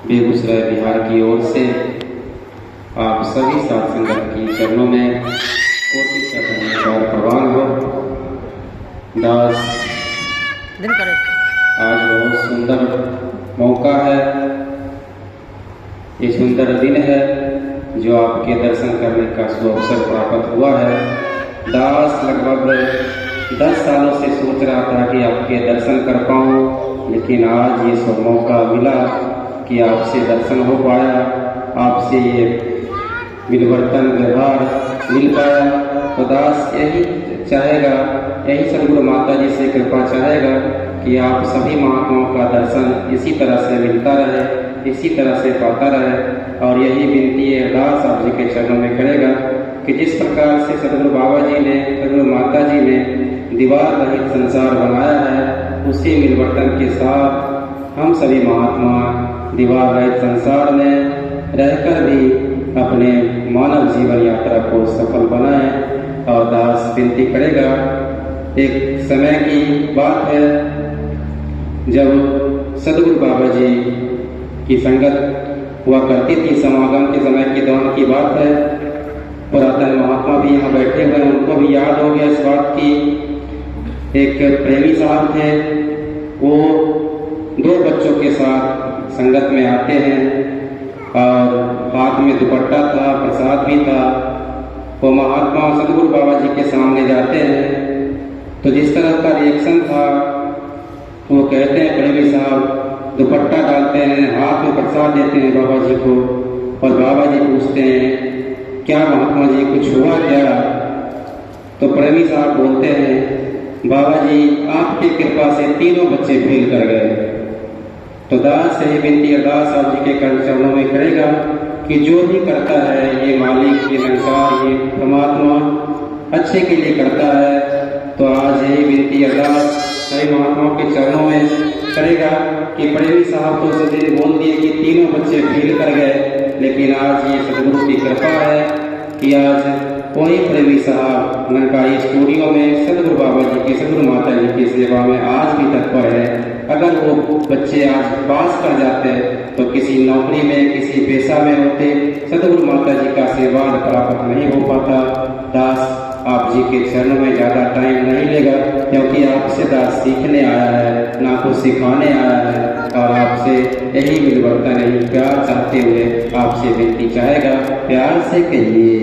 बेगूसराय बिहार की ओर से आप सभी साथ संगत की चरणों में कोटि नमस्कार प्रवान हो। दास, आज बहुत सुंदर मौका है, ये सुंदर दिन है जो आपके दर्शन करने का सुअवसर प्राप्त हुआ है। दास लगभग 10 सालों से सोच रहा था कि आपके दर्शन कर पाऊँ, लेकिन आज ये सब मौका मिला कि आपसे दर्शन हो पाया, आपसे ये मिलवर्तन व्यवहार मिल पाया। तो दास यही चाहेगा, यही सदगुरु माता जी से कृपा चाहेगा कि आप सभी महात्माओं का दर्शन इसी तरह से मिलता रहे, इसी तरह से पाता रहे। और यही विनती अरदास आप जी के चरणों में करेगा कि जिस प्रकार से सदगुरु बाबा जी ने, सदगुरु माता जी ने दीवार रहित संसार बनाया है, उसी मिलवर्तन के साथ हम सभी महात्मा दीवार रहित संसार में रहकर भी अपने मानव जीवन यात्रा को सफल बनाएं। और दास विनती करेगा, एक समय की बात है जब सदगुरु बाबा जी की संगत हुआ करती थी, समागम के समय के दौरान की बात है। पुरातन महात्मा भी यहाँ बैठे हुए हैं, उनको भी याद हो गया इस बात की। एक प्रेमी साहब थे, वो 2 बच्चों के साथ संगत में आते हैं और हाथ में दुपट्टा था, प्रसाद भी था। वो महात्मा सदगुरु बाबा जी के सामने जाते हैं तो जिस तरह का रिएक्शन था, वो कहते हैं प्रेमी साहब दुपट्टा डालते हैं, हाथ में प्रसाद देते हैं बाबा जी को, और बाबा जी पूछते हैं क्या महात्मा जी कुछ हुआ क्या? तो प्रेमी साहब बोलते हैं बाबा जी आपकी कृपा से 3 बच्चे फेल कर गए। तो दास यही विनती अरदास आप जी के चरणों में करेगा कि जो भी करता है ये मालिक, ये निरंकार, ये परमात्मा अच्छे के लिए करता है। तो आज यही विनती अरदास सभी महात्माओं के चरणों में करेगा कि प्रेमी साहब तो उस दिन बोल दिए कि 3 बच्चे फेल कर गए, लेकिन आज ये सदगुरु की कृपा है कि आज कोई प्रेमी साहब ननकारी स्टूडियो में सदगुरु बाबा जी की, सदगुरु माता जी की सेवा में आज भी तत्पर है। अगर वो बच्चे आज पास कर जाते तो किसी नौकरी में, किसी पेशा में होते, सदगुरु माता जी का आशीर्वाद प्राप्त नहीं हो पाता। दास आप जी के चरणों में ज़्यादा टाइम नहीं लेगा, क्योंकि आपसे दास सीखने आया है, ना कुछ सिखाने आया है। और आपसे यही मिलवर्तन, यही प्यार चाहते हुए आपसे विनती चाहेगा, प्यार से कहिए।